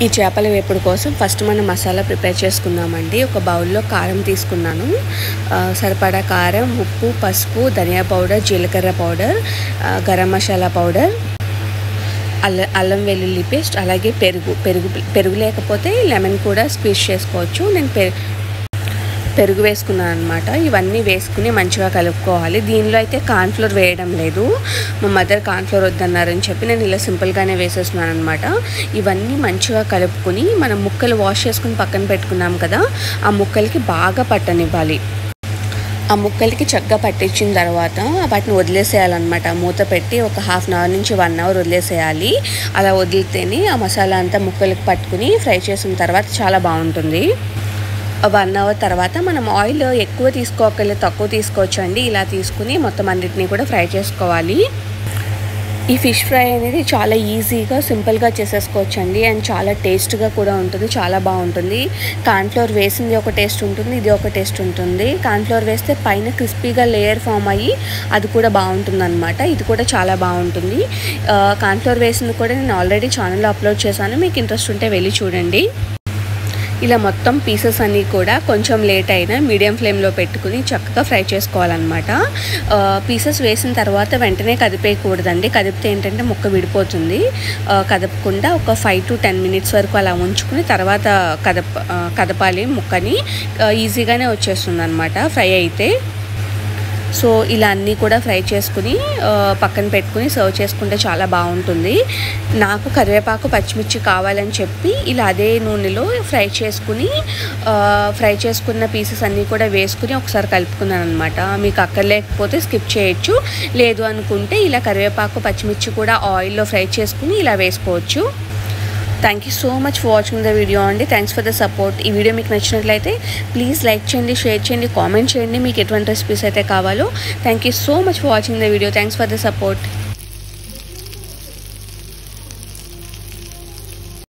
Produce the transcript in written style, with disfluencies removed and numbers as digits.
ఈ చేపల వేపుడు కోసం ఫస్ట్ మనం మసాలా ప్రిపేర్ చేసుకుందామండి. ఒక బౌల్లో కారం తీసుకున్నాను, సరిపడా కారం, ఉప్పు, పసుపు, ధనియా పౌడర్, జీలకర్ర పౌడర్, గరం మసాలా పౌడర్, అల్లం వెల్లుల్లి పేస్ట్, అలాగే పెరుగు లేకపోతే లెమన్ కూడా స్క్వీజ్ చేసుకోవచ్చు. నేను పెరుగు వేసుకున్నాను అనమాట. ఇవన్నీ వేసుకుని మంచిగా కలుపుకోవాలి. దీనిలో అయితే కార్న్ఫ్లోర్ వేయడం లేదు, మా మదర్ కార్న్ఫ్లోర్ వద్దన్నారని చెప్పి నేను ఇలా సింపుల్గానే వేసేస్తున్నాను అనమాట. ఇవన్నీ మంచిగా కలుపుకొని మనం ముక్కలు వాష్ చేసుకుని పక్కన పెట్టుకున్నాం కదా, ఆ ముక్కలకి బాగా పట్టనివ్వాలి. ఆ ముక్కలకి చక్కగా పట్టించిన తర్వాత వాటిని వదిలేసేయాలన్నమాట. మూత పెట్టి ఒక హాఫ్ అన్ అవర్ నుంచి 1 అవర్ వదిలేసేయాలి. అలా వదిలితేనే ఆ మసాలా అంతా ముక్కలకి పట్టుకుని ఫ్రై చేసిన తర్వాత చాలా బాగుంటుంది. 1 అవర్ తర్వాత మనం ఆయిల్ ఎక్కువ తీసుకోకలేదు, తక్కువ తీసుకోవచ్చు అండి. ఇలా తీసుకుని మొత్తం అన్నిటినీ కూడా ఫ్రై చేసుకోవాలి. ఈ ఫిష్ ఫ్రై అనేది చాలా ఈజీగా సింపుల్గా చేసేసుకోవచ్చు అండి. అండ్ చాలా టేస్ట్గా కూడా ఉంటుంది, చాలా బాగుంటుంది. కార్న్ఫ్లోర్ వేసింది ఒక టేస్ట్ ఉంటుంది, ఇది ఒక టేస్ట్ ఉంటుంది. కార్న్ఫ్లోర్ వేస్తే పైన క్రిస్పీగా లేయర్ ఫామ్ అయ్యి అది కూడా బాగుంటుంది అనమాట. ఇది కూడా చాలా బాగుంటుంది. కార్న్ఫ్లోర్ వేసింది కూడా నేను ఆల్రెడీ ఛానల్లో అప్లోడ్ చేశాను, మీకు ఇంట్రెస్ట్ ఉంటే వెళ్ళి చూడండి. ఇలా మొత్తం పీసెస్ అన్నీ కూడా కొంచెం లేట్ అయినా మీడియం ఫ్లేమ్లో పెట్టుకుని చక్కగా ఫ్రై చేసుకోవాలన్నమాట. పీసెస్ వేసిన తర్వాత వెంటనే కదిపేయకూడదండి, కదిపితే ఏంటంటే ముక్క విడిపోతుంది. కదపకుండా ఒక 5 to 10 మినిట్స్ వరకు అలా ఉంచుకుని తర్వాత కదపాలి ముక్కని. ఈజీగానే వచ్చేస్తుంది అనమాట ఫ్రై అయితే. సో ఇలా అన్నీ కూడా ఫ్రై చేసుకుని పక్కన పెట్టుకుని సర్వ్ చేసుకుంటే చాలా బాగుంటుంది. నాకు కరివేపాకు, పచ్చిమిర్చి కావాలని చెప్పి ఇలా అదే నూనెలో ఫ్రై చేసుకున్న పీసెస్ అన్నీ కూడా వేసుకుని ఒకసారి కలుపుకున్నాను అనమాట. మీకు అక్కర్లేకపోతే స్కిప్ చేయొచ్చు, లేదు అనుకుంటే ఇలా కరివేపాకు, పచ్చిమిర్చి కూడా ఆయిల్లో ఫ్రై చేసుకుని ఇలా వేసుకోవచ్చు. Thank you so much for watching the video అండి. Thanks for the support. ఈ వీడియో మీకు నచ్చినట్లయితే ప్లీజ్ లైక్ చేయండి, షేర్ చేయండి, కామెంట్ చేయండి మీకు ఎటువంటి రెసిపీస్ అయితే కావాలో. Thank you so much for watching the video. Thanks for the support.